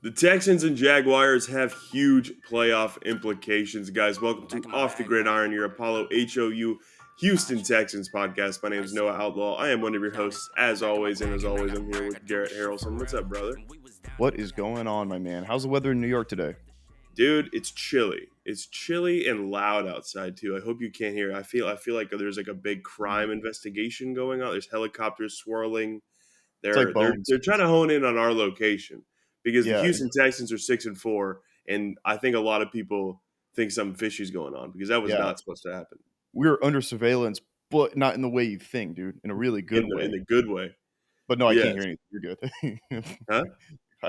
The Texans and Jaguars have huge playoff implications, guys. Welcome to Off the Gridiron, your Apollo HOU Houston Texans podcast. My name is Noah Outlaw. I am one of your hosts, as always, and as always, I'm here with Garrett Harrelson. What's up, brother? What is going on, my man? How's the weather in New York today? Dude, it's chilly. It's chilly and loud outside too. I hope you can't hear. I feel like there's like a big crime investigation going on. There's helicopters swirling. It's like They're bones. trying to hone in on our location because the Yeah, Houston Texans are 6-4, and I think a lot of people think something fishy's going on because that was yeah. not supposed to happen We're under surveillance, but not in the way you think, dude. In a really good in way. the good way. But no, I can't hear Yes. anything. You're good. Huh?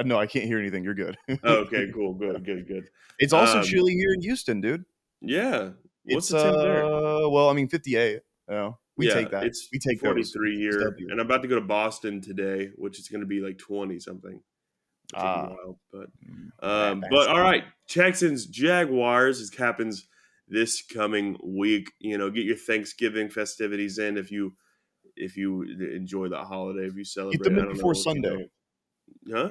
No, I can't hear anything. You're good. Oh, okay. Cool. Good. It's also Um, chilly here in Houston, dude. yeah. What's It's the temp there? well, I mean, 58. We Yeah, take that. it's We take those. 43 It's here, W. and I'm about to go to Boston today, which is going to be like 20 something, which will be Ah, wild. But that all bastard. right, Texans Jaguars happens this coming week. You know, get your Thanksgiving festivities in if you enjoy that holiday, if you Get celebrate. them I in don't before know if you Sunday. don't. Huh?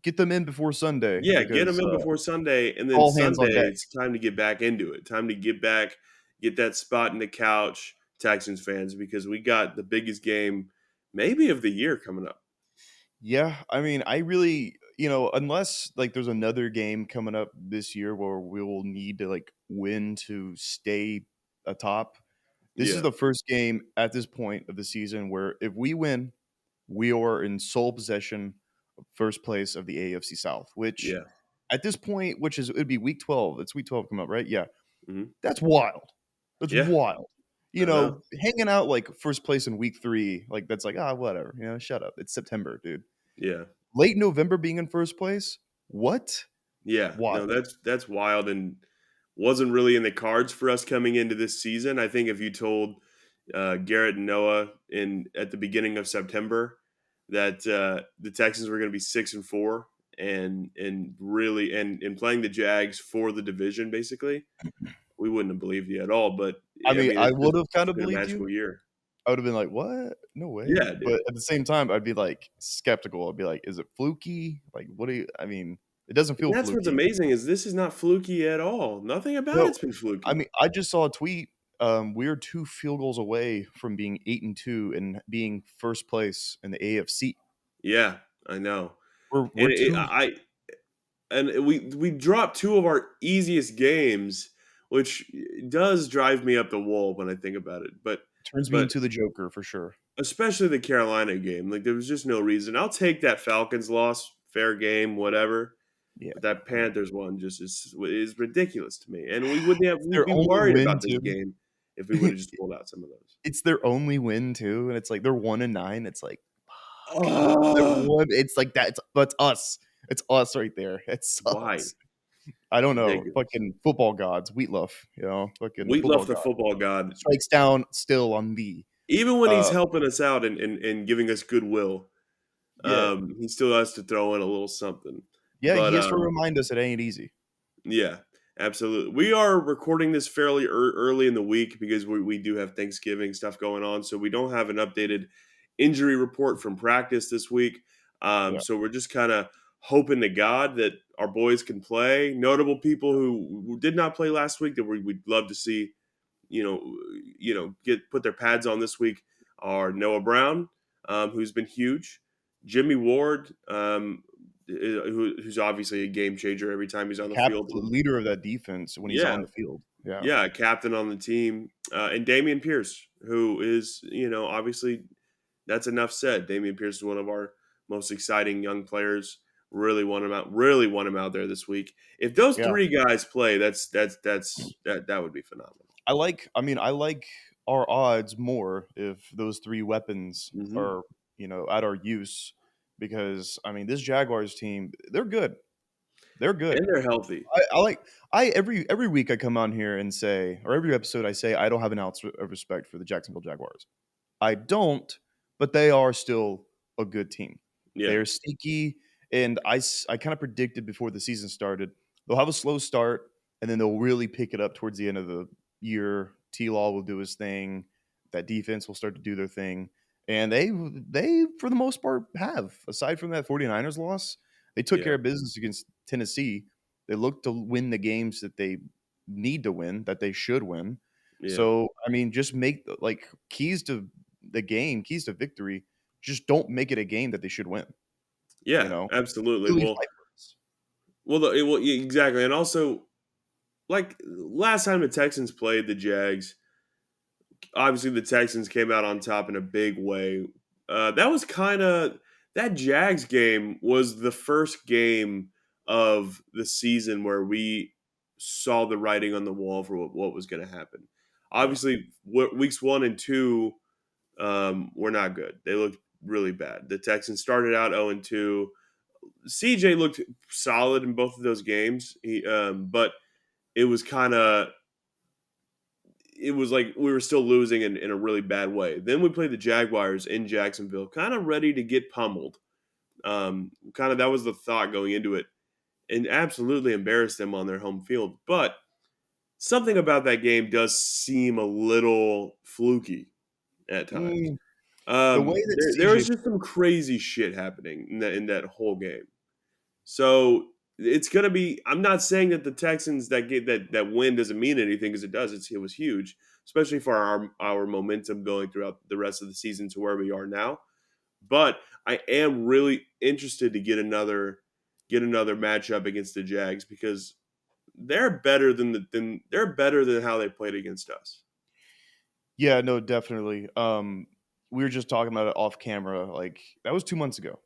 Get them in before Sunday Yeah, get them because in before Sunday, and then all hands on Sunday deck. it's time to get back into it. Time to get back, get that spot in the couch, Texans fans, because we got the biggest game maybe of the year coming up. Yeah, I mean, I really, unless like there's another game coming up this year where we will need to like win to stay atop. This is Yeah, the first game at this point of the season where if we win, we are in sole possession of first place of the AFC South, which yeah. at this point, which is it'd be week 12. It's week 12 coming up, right? Yeah. Hmm. That's wild. That's Yeah, wild. I know. Hanging out like first place in week 3, like that's like, whatever. Shut up. It's September, dude. Yeah, Late November being in first place? What? yeah. No, Wild. that's wild, and wasn't really in the cards for us coming into this season. I think if you told Garrett and Noah in at the beginning of September that the Texans were going to be 6-4 and really and playing the Jags for the division, basically, we wouldn't have believed you at all. But I I mean, mean, I would have kind it's of been a believed you. magical year. I would have been like, "What? No way." Yeah, dude. But at the same time, I'd be like skeptical. I'd be like, "Is it fluky? Like, what do you I mean, it doesn't And feel that's what's fluky." amazing is this is not fluky at all. Nothing about No. it's been I fluky. mean, I just saw a tweet. We're 2 field goals away from being 8-2 and being first place in the AFC. Yeah, I know. We're And 2 we dropped two of our easiest games, which does drive me up the wall when I think about it. turns me But into the Joker for sure. especially the Carolina game, like there was just no reason. I'll take that Falcons loss, fair game, whatever. Yeah. But that I mean, Panthers one just is ridiculous to me, and we wouldn't have it's we'd their be only worried win about this too. game if we would have just pulled out some of those. It's their only win too, and it's like they're 1-9. It's like, fuck. They're Oh, one. It's like that. It's us. It's us right there. It why? sucks. I don't know. Ridiculous. Fucking football gods, Wheatloaf. Fucking We football left the god football god. strikes down still on thee. Even when he's Uh, helping us out and giving us goodwill, yeah, he still has to throw in a little something. yeah. But He has to remind us it ain't easy. yeah, absolutely. We are recording this fairly early in the week because we do have Thanksgiving stuff going on, so we don't have an updated injury report from practice this week. Yeah, So we're just kind of hoping to God that our boys can play. Notable people who did not play last week that we'd love to see, get put their pads on this week are Noah Brown, who's been huge, Jimmy Ward, who's obviously a game changer every time he's on the field. leader of that defense when he's on Yeah, the field. Yeah, yeah, captain on the team, and Damian Pierce, who is obviously that's enough said. Damian Pierce is one of our most exciting young players. Really want him out. Really want him out there this week. If those yeah. three guys play, that would be phenomenal. I like our odds more if those 3 weapons Hmm. are at our use because this Jaguars team, they're good. They're good. And they're healthy. I like every week I come on here and say, or every episode I say, I don't have an ounce of respect for the Jacksonville Jaguars. I don't, but they are still a good team. They Yeah, are sneaky, and I kind of predicted before the season started they'll have a slow start, and then they'll really pick it up towards the end of the year. T-Law will do his thing. That defense will start to do their thing, and they for the most part have. Aside from that 49ers loss, They took Yeah. care of business against Tennessee. They look to win the games that they need to win, that they should win. Yeah. So, I mean, just make like keys to the game, keys to victory. Just don't make it a game that they should win. You Yeah, know, absolutely. really Well, fight for this. yeah, exactly. And also, like last time the Texans played the Jags, obviously the Texans came out on top in a big way. That was kind of that Jags game was the first game of the season where we saw the writing on the wall for what was going to happen. Yeah. Obviously, weeks 1 and 2 were not good. They looked really bad. The Texans started out 0-2. CJ looked solid in both of those games, but it was kind of it was like we were still losing in a really bad way. Then we played the Jaguars in Jacksonville, kind of ready to get pummeled. Kind of that was the thought going into it, and absolutely embarrassed them on their home field. But something about that game does seem a little fluky at times. Mm, the way that There CJ was just some crazy shit happening in that whole game. So it's going to be. I'm not saying that the Texans that win doesn't mean anything because it does. It was huge, especially for our momentum going throughout the rest of the season to where we are now. But I am really interested to get another matchup against the Jags because they're better than they're better than how they played against us. Yeah, no, definitely. We were just talking about it off camera. Like that was 2 months ago.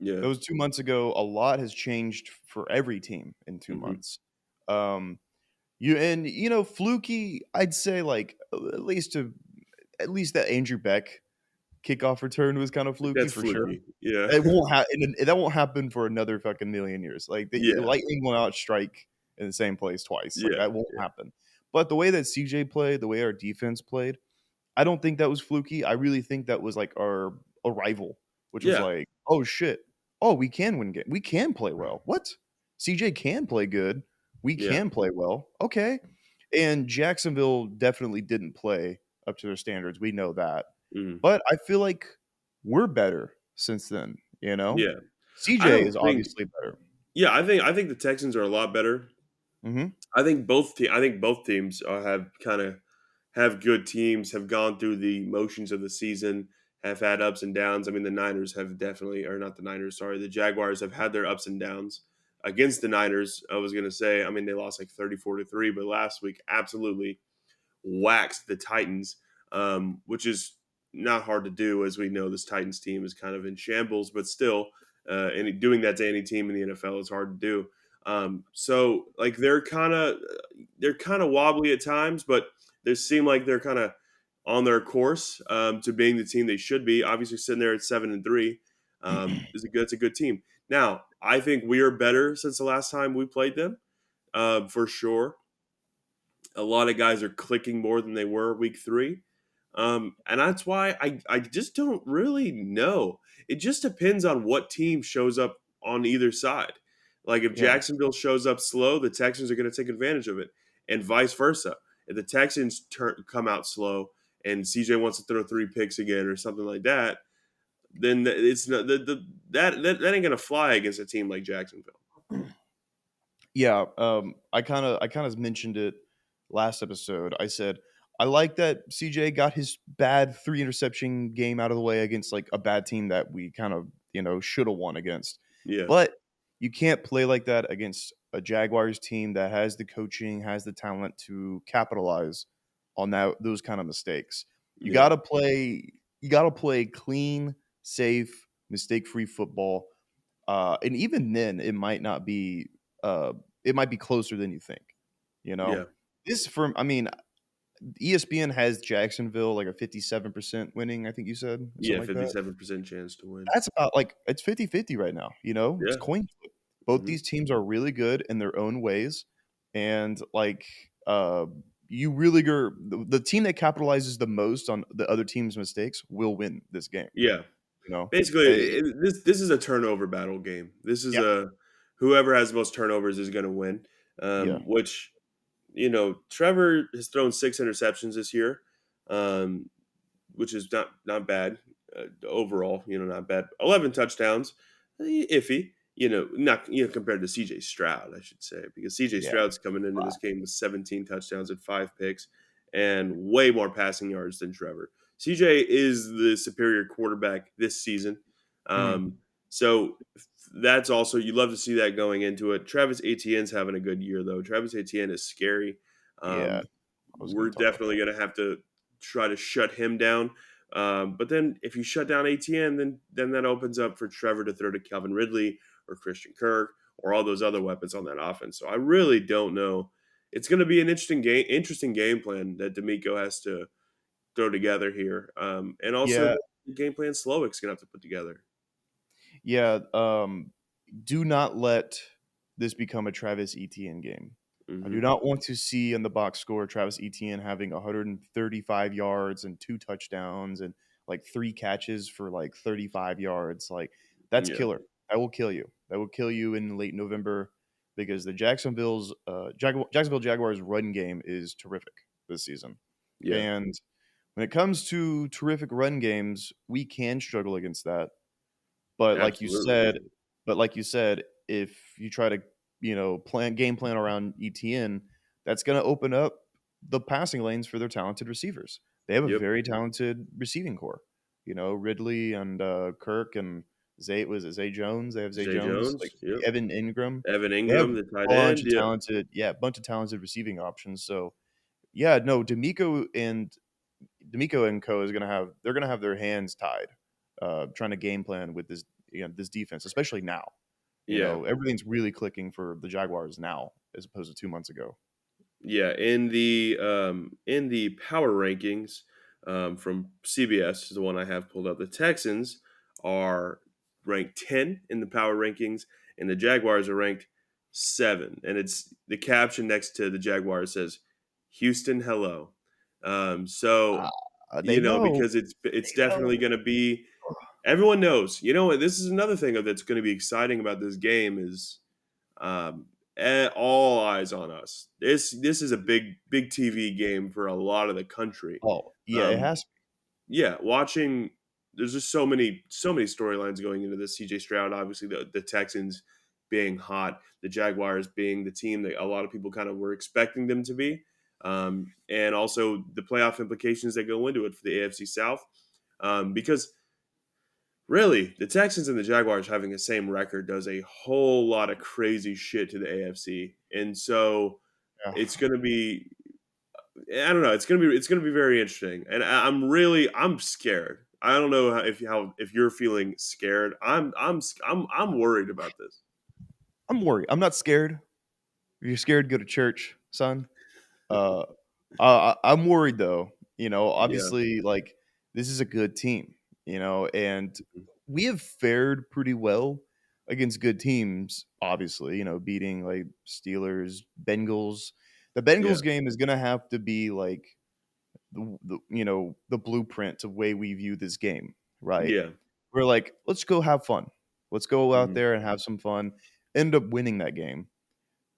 Yeah. That was 2 months ago. A lot has changed for every team in 2 Hmm. months. Um, fluky. I'd say like at least that Andrew Beck kickoff return was kind of fluky That's for sure. fluky. Yeah. It won't happen. That won't happen for another fucking million years. Like the Yeah. lightning will not strike in the same place twice. Like Yeah. that won't happen. But the way that CJ played, the way our defense played, I don't think that was fluky. I really think that was like our arrival, which was Yeah. like, oh shit, oh we can win game, we can play well. What? CJ can play good. We Yeah. can play well. Okay. And Jacksonville definitely didn't play up to their standards. We know that. Mhm. But I feel like we're better since then, you know? Yeah. I CJ don't is think obviously better. Yeah, I think the Texans are a lot better. Mhm. I think both teams have kind of have good teams, have gone through the motions of the season, have had ups and downs. I mean, the Niners have definitely, or not the Niners, sorry, the Jaguars have had their ups and downs against the Niners. I was going to say, I mean, they lost like 34-3, but last week absolutely waxed the Titans, which is not hard to do, as we know this Titans team is kind of in shambles, but still, doing that to any team in the NFL is hard to do. So like they're kind of wobbly at times, but they seem like they're kind of on their course to being the team they should be. Obviously, sitting there at 7-3 it's a good team. Now, I think we are better since the last time we played them, for sure. A lot of guys are clicking more than they were week 3. And that's why I just don't really know. It just depends on what team shows up on either side. Like if Yeah. Jacksonville shows up slow, the Texans are going to take advantage of it, and vice versa. If the Texans come out slow and CJ wants to throw 3 picks again or something like that, then it's not that ain't going to fly against a team like Jacksonville. Yeah, I kind of mentioned it last episode. I said I like that CJ got his bad 3 interception game out of the way against like a bad team that we kind of should have won against. Yeah, But you can't play like that against a Jaguars team that has the coaching, has the talent to capitalize on those kind of mistakes. You yeah, gotta play. You gotta play clean, safe, mistake-free football. And even then, uh, it might be closer than you think. You know, yeah, this from I mean, ESPN has Jacksonville like a 57% winning. I think you said or yeah. something like that. 57% chance to win. That's about like it's 50-50 right now. It's Yeah. coin flip. Both Hmm. these teams are really good in their own ways, and like you really go the team that capitalizes the most on the other team's mistakes will win this game. Yeah. You know, Basically, Uh, this is a turnover battle game. This is yeah, a whoever has the most turnovers is going to win. yeah, Which Trevor has thrown 6 interceptions this year, um, which is not bad overall. Not bad. 11 touchdowns, iffy. not compared to C.J. Stroud, I should say, because C.J. Yeah. Stroud's coming into this game with 17 touchdowns and 5 picks and way more passing yards than Trevor. C.J. is the superior quarterback this season, Mhm. so that's also you love to see that going into it. Travis Etienne's having a good year though. Travis Etienne is scary. Yeah. Um, I was we're gonna talk about definitely that. going to have to try to shut him down. But then if you shut down ATN, then that opens up for Trevor to throw to Calvin Ridley or Christian Kirk or all those other weapons on that offense. So I really don't know. It's going to be an interesting game plan that D'Amico has to throw together here, and also Yeah. the game plan Slowick's going to have to put together. Yeah. Do not let this become a Travis Etienne game. I do Hmm. not want to see in the box score Travis Etienne having 135 yards and 2 touchdowns and like 3 catches for like 35 yards. Like that's Yeah, killer. That will kill you. That will kill you in late November because the Jacksonville Jaguars run game is terrific this season. yeah, And when it comes to terrific run games, we can struggle against that. But like you absolutely. said, if you try to, game plan around ETN, that's going to open up the passing lanes for their talented receivers. They have a Yep. very talented receiving core. Ridley and Kirk and Zay Jones. They have Zay Zay Jones, Jones. like Yep. Evan Ingram. Evan They have Ingram, the tight bunch end. of Yep. talented, bunch of talented receiving options. So yeah, no, D'Amico and Co is gonna have their hands tied, trying to game plan with this defense, especially now. Yeah. Everything's really clicking for the Jaguars now as opposed to 2 months ago. Yeah, in the power rankings from CBS is the one I have pulled up. The Texans are ranked 10 in the power rankings, and the Jaguars are ranked 7. And it's the caption next to the Jaguars says, "Houston, hello." So They know. because it's They know. definitely going to be. Everyone knows. You know what? This is another thing that's going to be exciting about this game is um, all eyes on us. This is a big TV game for a lot of the country. Oh, yeah, it Um, has. yeah, watching. There's just so many storylines going into this. CJ Stroud, obviously the Texans being hot, the Jaguars being the team that a lot of people kind of were expecting them to be, and also the playoff implications that go into it for the AFC South, because really, the Texans and the Jaguars having the same record does a whole lot of crazy shit to the AFC, and so Yeah. it's going to be. I don't know. It's gonna be very interesting, and I'm scared. I don't know if you're feeling scared. I'm worried about this. I'm worried. I'm not scared. If you're scared, go to church, son. Uh, I'm worried though. Yeah, Obviously, like this is a good team. And we have fared pretty well against good teams. Obviously, beating like Steelers, Bengals. The yeah, Bengals game is gonna have to be like the blueprint of way we view this game, right? yeah, We're like, let's go have fun. Let's go out mhm. there and have some fun. End up winning that game.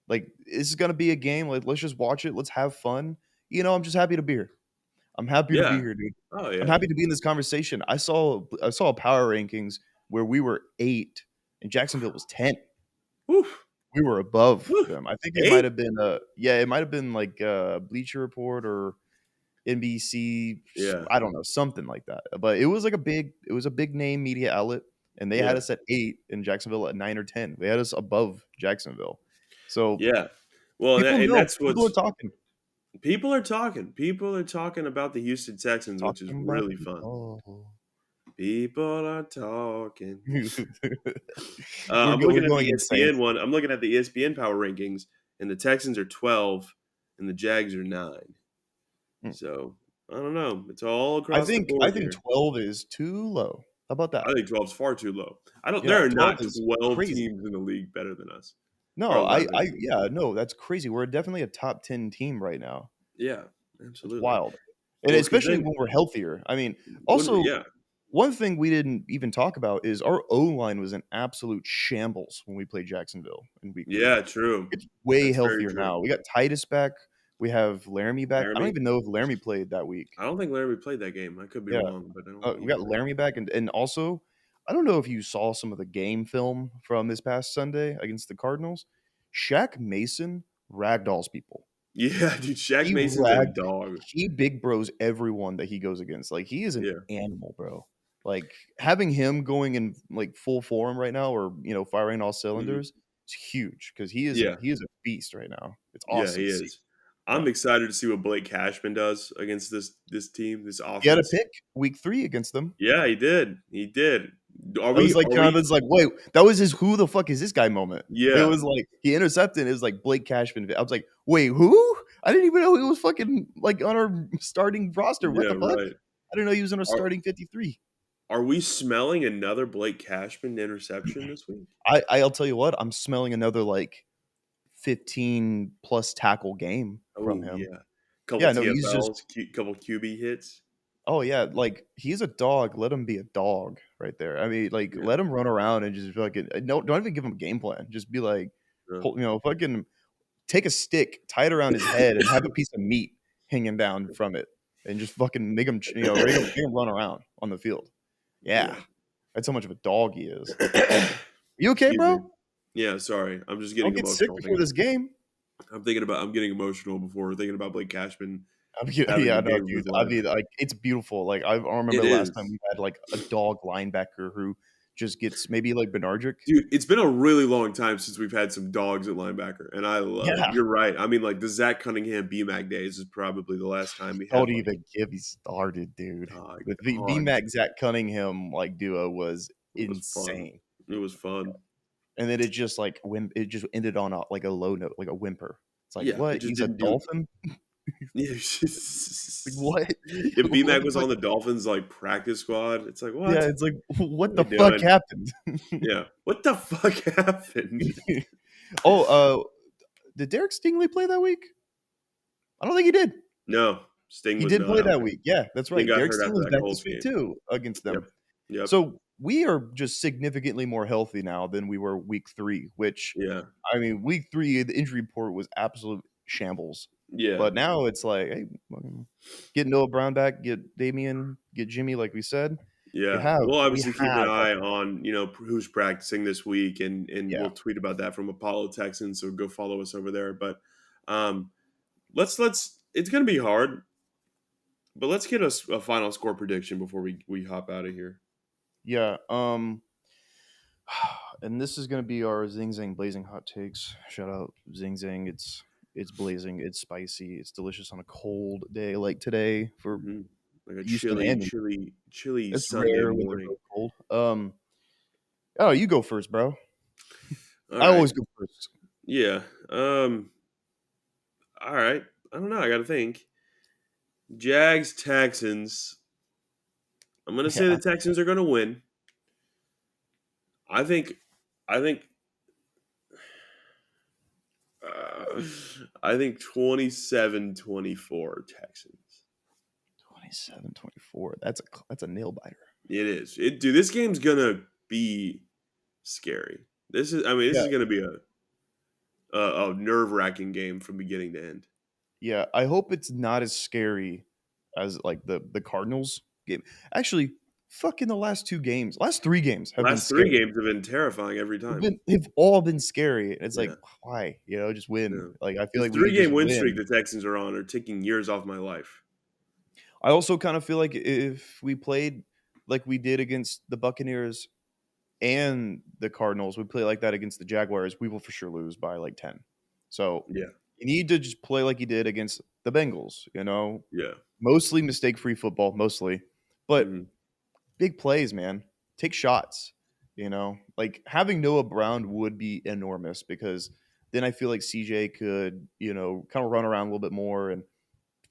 Like this is gonna be a game. Like let's just watch it. Let's have fun. I'm just happy to be here. I'm happy to be Yeah. here, dude. Oh I'm yeah. happy to be in this conversation. I saw power rankings where we were 8 and Jacksonville was 10. Woo, We were above woo. them. I think it might 8. have been it might have been like Bleacher Report or NBC, Yeah, I don't know, something like that. But it was a big name media outlet, and they had yeah, us at 8 and Jacksonville at 9 or 10. They had us above Jacksonville. So yeah. Well, people and know. that's People are what's talking. people are talking. People are talking about the Houston Texans, which is Talking about really fun. people. People are talking. We're I'm we're looking at the going insane. ESPN one. I'm looking at the ESPN power rankings, and the Texans are 12, and the Jags are 9. Mm. So I don't know. It's all I across the think I board think here. 12 is too low. How about that? I think 12 is far too low. I don't. Yeah, There are 12 not is 12 crazy. teams in the league better than us, or No, 11. yeah, no, that's crazy. We're definitely a top 10 team right now. Yeah, It's absolutely. wild. And Well, because especially then when we're healthier. I mean, when we, also, yeah, one thing we didn't even talk about is our O-line was an absolute shambles when we played Jacksonville in week 1. yeah, true. It's way That's very healthier true. now. We got Titus back. We have Laramie back. I don't Laramie. even know if Laramie played that week. I don't think Laramie played that game. I could be Yeah. wrong, but I don't think We he got played. Laramie back, and also I don't know if you saw some of the game film from this past Sunday against the Cardinals. Shaq Mason ragdolls people. Yeah, dude, Shaq He Mason's a rag dog. he big bros everyone that he goes against. Like, he is an Yeah. animal, bro. Like, having him going in, like, full form right now or, firing all Mhm. cylinders is huge because Yeah. he is a beast right now. It's Yeah, awesome he to see. is. Yeah. I'm excited to see what Blake Cashman does against this team, this He had a offense. pick week 3 against them. Yeah, he did. He did. That was like Are we Jonathan's like, "Wait," that was his "Who the fuck is this guy?" moment. It Yeah. was like he intercepted, it was like Blake Cashman. I was like, "Wait, who? I didn't even know he was fucking, like, on our starting roster. What Yeah, the fuck? right. I didn't know he was on our Are starting 53." are we smelling another Blake Cashman interception this week? I'll tell you what, I'm smelling another, like, 15 plus tackle game from Oh, him. yeah. Couple Yeah, no, he's just TFLs, couple QB hits. oh, yeah, like, he's a dog, let him be a dog right there. I mean, like, Yeah. let him run around and just fucking no, don't even give him a game plan. Just be like, Yeah. fucking take a stick, tie it around his head, and have a piece of meat hanging down from it, and just fucking make him, make him run around on the field. Yeah, Yeah. that's how much of a dog he is. You okay, Excuse me. bro? Yeah, sorry. I'm just Don't getting get sick emotional before this game. I'm getting emotional before thinking about Blake Cashman I mean, having yeah, the no, game of dude. his I life. mean, like, it's beautiful. Like, I remember It the last time is. we had like a dog linebacker who just gets maybe like Benardrick. Dude, it's been a really long time since we've had some dogs at linebacker, and I love it. Yeah, You're right. I mean, like the Zach Cunningham BMAC days is probably the last time we don't had like even get me started, dude. dog The dogs. VMAC Zach Cunningham like duo was It was fun. insane. It was fun. And then it just like it just ended on like a low note, like a whimper. It's like, Yeah, it what? just He's a didn't do. dolphin? Yeah, Like, what? if What BMAC the was fuck? on the Dolphins like practice squad, it's like Yeah, what? it's like, what What are the we fuck doing? happened? Yeah, what the fuck happened? Oh, did Derek Stingley play that week? I don't think he did. No, Sting He was did play not out that there. week. Yeah, that's Sting right. got Derek hurt after Stingley's that back Colts this week game. too against Yep, them. yep, So we are just significantly more healthy now than we were week 3, which yeah, I mean, week 3, the injury report was absolute shambles. yeah. But now it's like, hey, get Noah Brown back, get Damian, get Jimmy, like we said. Yeah, we'll We obviously keep an have eye everything. on who's practicing this week, and Yeah. we'll tweet about that from Apollo Texans. So go follow us over there. But um, let's it's gonna be hard, but let's get a final score prediction before we hop out of here. Yeah. And this is gonna be our Zing Zang Blazing Hot Takes. Shout out Zing Zang. It's blazing, it's spicy, it's delicious on a cold day like today for Hmm. Like a Houston chilly, and New York. chilly, chilly It's Sunday rare when they're morning. both cold. Oh, you go first, bro. All I right, always go first. yeah. All right. I don't know. I got to think. Jags Texans. I'm gonna say Yeah. the Texans are gonna win. I think. I think Uh, I think 27-24 Texans. 27-24. That's a nail biter. It is. Dude, this game's gonna be scary. This Yeah. is gonna be a nerve-wracking game from beginning to end. Yeah. I hope it's not as scary as like the Cardinals game. Actually, fucking the last 3 games have been Last three scary. games have been terrifying every time. They've all been scary. It's like, Yeah, why? Just win. yeah. Like, I feel This like we need to just three-game win streak win. the Texans are on are taking years off my life. I also kind of feel like if we played like we did against the Buccaneers and the Cardinals, we play like that against the Jaguars, we will for sure lose by like 10. So Yeah, you need to just play like you did against the Bengals. yeah. Mostly mistake-free football, mostly. But Hmm. big plays, man. Take shots. Like having Noah Brown would be enormous because then I feel like CJ could, kind of run around a little bit more and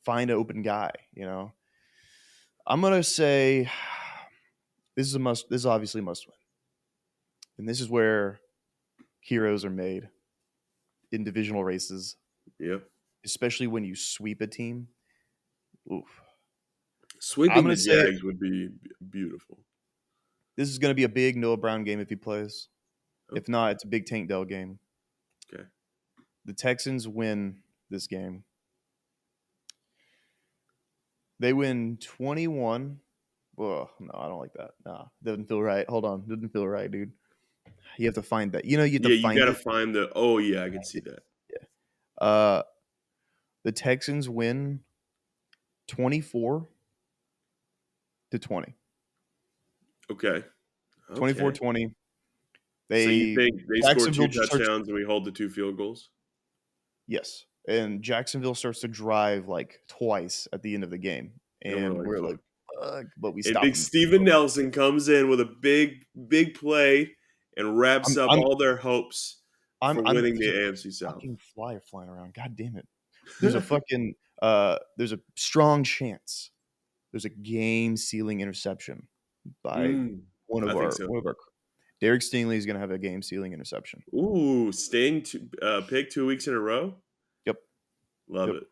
find an open guy. I'm gonna say this is a must. This is obviously a must win, and this is where heroes are made in divisional races, Yep. especially when you sweep a team. Oof. I'm Sweeping gonna the say Jags would be beautiful. this is gonna be a big Noah Brown game if he plays. Oh, If not, it's a big Tank Dell game. okay. The Texans win this game. They win 21-17. Whoa, no, I don't like that. Nah, doesn't feel right. Hold on, doesn't feel right, dude. You have to find that. You know, you have to Yeah, you find got to it. find the. Oh yeah, I can Find see it. that. Yeah. The Texans win 24-20. Okay. 24 Okay. 20. So you They think they score Jacksonville two just starts. touchdowns and we hold the 2 field goals? Yes, and Jacksonville starts to drive like twice at the end of the game, And we're and like, we're like, fuck. "Fuck," but we And stop big them. Steven Nelson comes in with a big play and wraps I'm up I'm all their hopes for I'm winning the there's a AFC South. fucking flyer flying around. God damn it! There's a strong chance there's a game sealing interception by Mm, one I of think our so. Derek Stingley is going to have a game sealing interception. Ooh, staying pick 2 weeks in a row. Yep. Love Yep. it.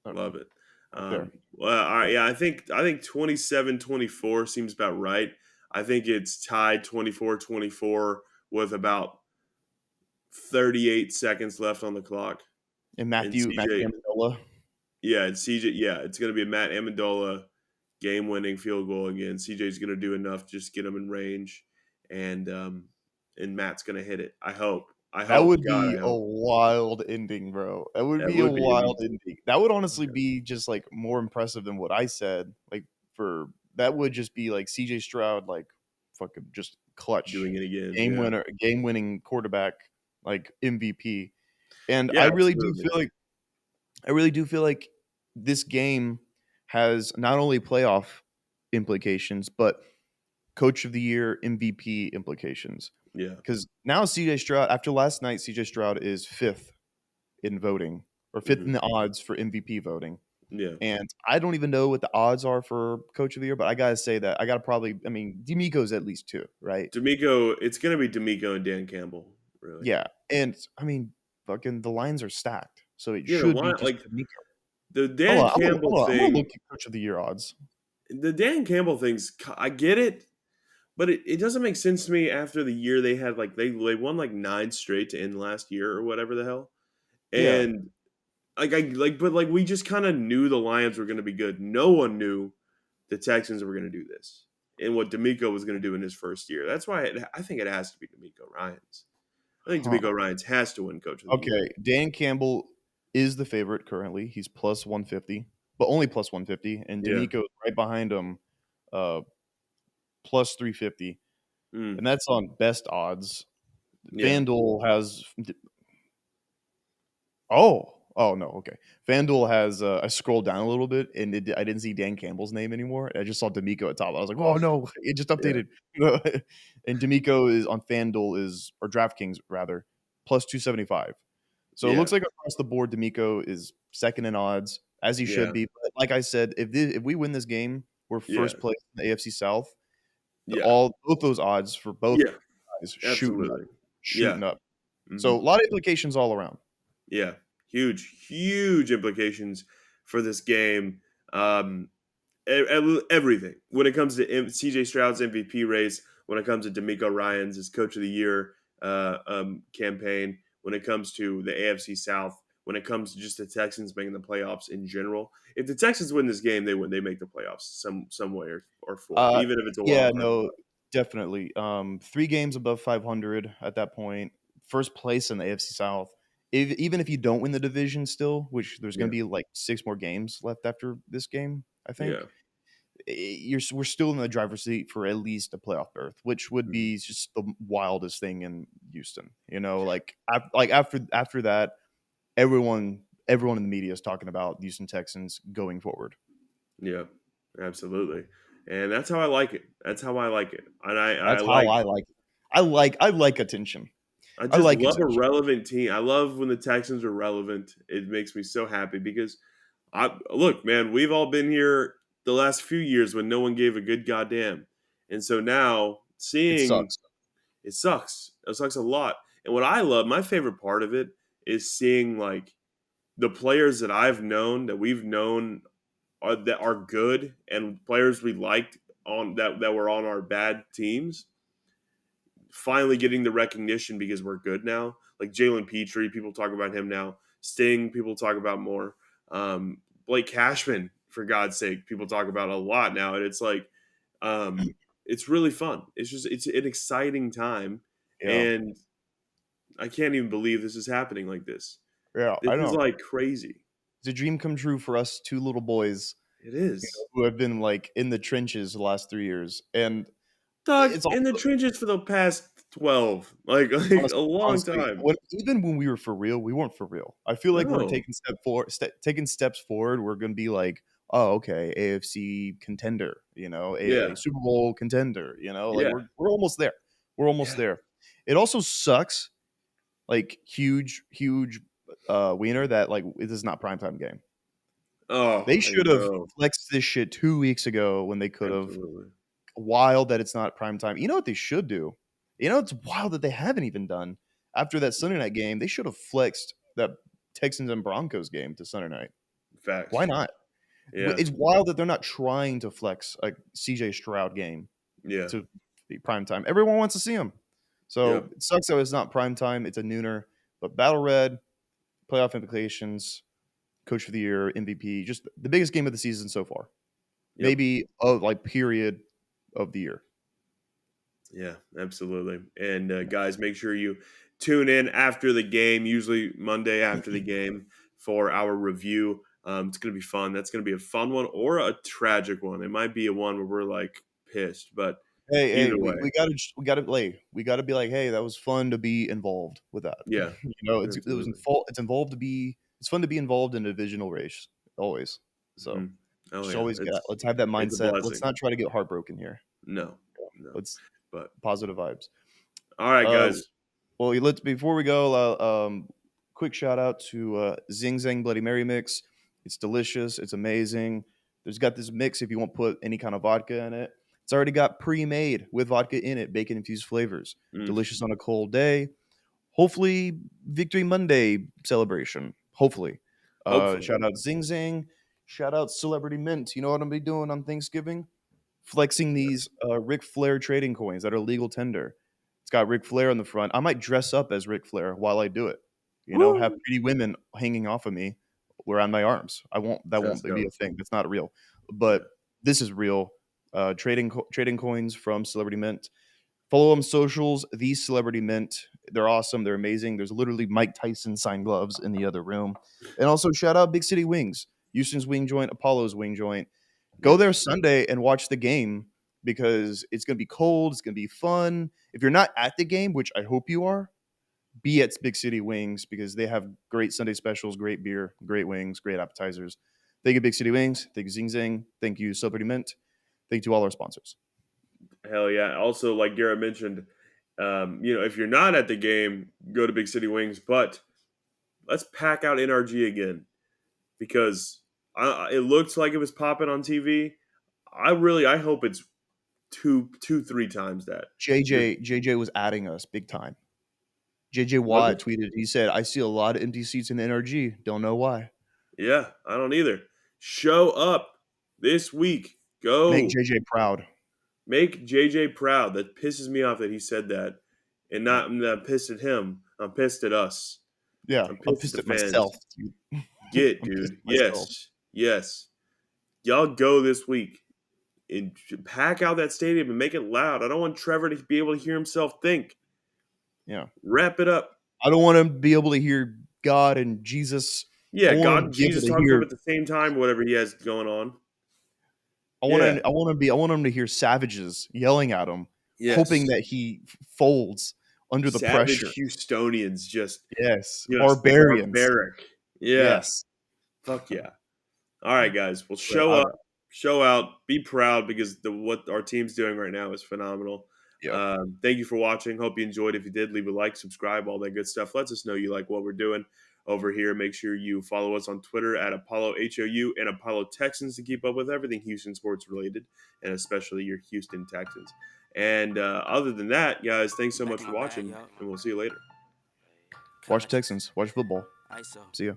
Right Love it. there. Well, all right, yeah, I think 27-24 seems about right. I think it's tied 24-24 with about 38 seconds left on the clock. And And Matthew CJ, Amendola. yeah, and CJ, yeah, it's going to be a Matt Amendola game-winning field goal again. CJ's going to do enough to just get him in range, and Matt's going to hit it. I hope. I That hope. would God, be I a hope. wild ending, bro. That would That be a would be wild amazing. ending. That would honestly be just like more impressive than what I said. Like for that would just be like CJ Stroud, like fucking just clutch Doing it again. game Yeah. winner, game winning quarterback, like MVP. And Yeah, absolutely. I really do feel like this game has not only playoff implications, but coach of the year MVP implications. Yeah. Because now CJ Stroud, after last night, CJ Stroud is fifth in voting or fifth Hmm. in the odds for MVP voting. Yeah. And I don't even know what the odds are for coach of the year, but I gotta say that I gotta probably, I mean, D'Amico's at least two, right? D'Amico, it's going to be D'Amico and Dan Campbell, really. Yeah, and I mean, fucking the lines are stacked, so it Yeah, the should be line, just like D'Amico. the Hold Dan on, Campbell I'm gonna thing, look at coach of the year odds. the Dan Campbell thing's, I get it, but it doesn't make sense to me after the year they had, like, they won like 9 straight to end last year or whatever the hell. Yeah, And but like we just kind of knew the Lions were going to be good. No one knew the Texans were going to do this and what D'Amico was going to do in his first year. That's why I think it has to be D'Amico Ryans. I think huh? D'Amico Ryans has to win Coach of the Year. Okay, Dan Campbell is the favorite currently. He's plus 150, but only plus 150, and Yeah. D'Amico is right behind him, uh, plus 350, Mm, and that's on best odds. yeah. FanDuel has oh no, okay. FanDuel has I scrolled down a little bit and I didn't see Dan Campbell's name anymore. I just saw D'Amico at top. I was like, oh no, it just Yeah. updated. And D'Amico is on FanDuel is or DraftKings rather plus 275. So it Yeah. looks like across the board, D'Amico is second in odds, as he should Yeah. be. But like I said, if we win this game, we're Yeah. first place in the AFC South. Yeah. All both those odds for both Yeah. guys Absolutely. Yeah. shooting up. Hmm. So a lot of implications all around. Yeah. Huge implications for this game. Um, everything when it comes to CJ Stroud's MVP race, when it comes to D'Amico Ryan's as Coach of the Year campaign, when it comes to the AFC South, when it comes to just the Texans making the playoffs in general. If the Texans win this game, they win. They make the playoffs some way or form, Uh, even if it's a yeah, wild card no, spot. definitely. 3 games above 500 at that point. First place in the AFC South. Even if you don't win the division still, which there's going Yeah, to be like 6 more games left after this game, I yeah, think. We're still in the driver's seat for at least a playoff berth, which would mhm. be just the wildest thing in Houston. You know, like after that, everyone in the media is talking about the Houston Texans going forward. Yeah, absolutely. And that's how I like it. That's how I like it. And I That's how like I like it. I like attention. I I just like love a attention. relevant team. I love when the Texans are relevant. It makes me so happy because I look, man, we've all been here the last few years when no one gave a good goddamn. And so now It seeing sucks. it sucks. It sucks a lot. And what I love, my favorite part of it is seeing like the players that I've known that we've known that are good and players we liked on that were on our bad teams finally getting the recognition because we're good now. Like Jalen Petrie, people talk about him now. Sting, people talk about more. Blake Cashman, for God's sake, people talk about a lot now. And it's like It's really fun. It's an exciting time, Yeah. and I can't even believe this is happening like this. Yeah, This I is know. like crazy. It's a dream come true for us 2 little boys, It is. who have been, like, in the trenches the last 3 years, and Dog it's in the also trenches for the past 12, like a long honestly, time. when even when we were for real, we weren't for real. I feel like we're No. taking taking steps forward, we're gonna be like, "Oh, okay, AFC contender," a Yeah. Super Bowl contender, like, Yeah. we're almost there. We're almost Yeah. there. It also sucks, like, huge, wiener that, like, this is not primetime game. Oh, They I should have know. flexed this shit 2 weeks ago when they could've. Absolutely. Wild that it's not prime time. You know what they should do? It's wild that they haven't even done. After that Sunday night game, they should have flexed that Texans and Broncos game to Sunday night. Why Facts. not? Yeah. It's wild that they're not trying to flex a CJ Stroud game Yeah. to be prime time. Everyone wants to see him. Yep. So it sucks that it's not prime time. It's a nooner. But Battle Red, playoff implications, Coach of the Year, MVP, just the biggest game of the season so far. Yep. Maybe of like period of the year. Yeah, absolutely. And guys, make sure you tune in after the game, usually Monday after the game, for our review. It's going to be fun. That's going to be a fun one or a tragic one. It might be a one where we're like pissed, but Hey, either way, we gotta be like, hey, that was fun to be involved with that. yeah, absolutely. It's fun to be involved in a divisional race always. So Hmm. Oh just yeah, always let's have that it's a mindset. Let's blessing. not try to get heartbroken here. No, no, Let's but positive vibes. all right, Uh, guys. well, let's before we go, quick shout out to Zing Zang Bloody Mary mix. It's delicious. It's amazing. There's got this mix if you won't put any kind of vodka in it. It's already got pre-made with vodka in it, bacon infused flavors. Mm, Delicious on a cold day. Hopefully, Victory Monday celebration. Hopefully. hopefully, Shout out Zing Zang. Shout out Celebrity Mint. You know what I'm gonna be doing on Thanksgiving? Flexing these Ric Flair trading coins that are legal tender. It's got Ric Flair on the front. I might dress up as Ric Flair while I do it. Have woo. pretty women hanging off of me around my arms. I won't. That Let's won't be go. a thing. That's not real. Yeah, But this is real. Trading coins from Celebrity Mint. Follow them socials. These Celebrity Mint. They're awesome. They're amazing. There's literally Mike Tyson signed gloves in the other room. And also shout out Big City Wings, Houston's wing joint, Apollo's wing joint. Go yep. there Sunday and watch the game because it's going to be cold. It's going to be fun. If you're not at the game, which I hope you are, be at Big City Wings because they have great Sunday specials, great beer, great wings, great appetizers. Thank you, Big City Wings. Thank you, Zing Zing. Thank you, Celebrity Mint. Thank you to all our sponsors. Hell yeah. Also, like Garrett mentioned, if you're not at the game, go to Big City Wings. But let's pack out NRG again because it looks like it was popping on TV. I hope it's three times that. JJ was adding us big time. JJ Was it? Watt tweeted, he said, I see a lot of empty seats in NRG. Don't know why. Yeah, I don't either. Show up this week. Make Go JJ proud. make JJ proud. That pisses me off that he said that, and not I'm not pissed at him. I'm pissed at us. Yeah, I'm I'm pissed at pissed the at myself, fans. dude. Get, I'm pissed dude. at myself. Yes, yes. Y'all go this week and pack out that stadium and make it loud. I don't want Trevor to be able to hear himself think. Yeah. Wrap it up. I don't want him to be able to hear God and Jesus. I Yeah, want him God to and be able Jesus to talking to him hear at the same time, whatever he has going on. I Yeah. want him to hear savages yelling at him, hoping Yes. that he folds under the pressure. Savage Houstonians Yes. just Barbarians. barbaric. Yeah. Yes. Fuck yeah. All right, guys. Well, But show up, show out, be proud because what our team's doing right now is phenomenal. yep. Thank you for watching. Hope you enjoyed. If you did, leave a like, subscribe, all that good stuff. Let us know you like what we're doing over here. Make sure you follow us on Twitter at Apollo HOU and Apollo Texans to keep up with everything Houston sports related, and especially your Houston Texans. And other than that, guys, thanks so much for watching, and we'll see you later. Watch Texans. Watch football. See ya.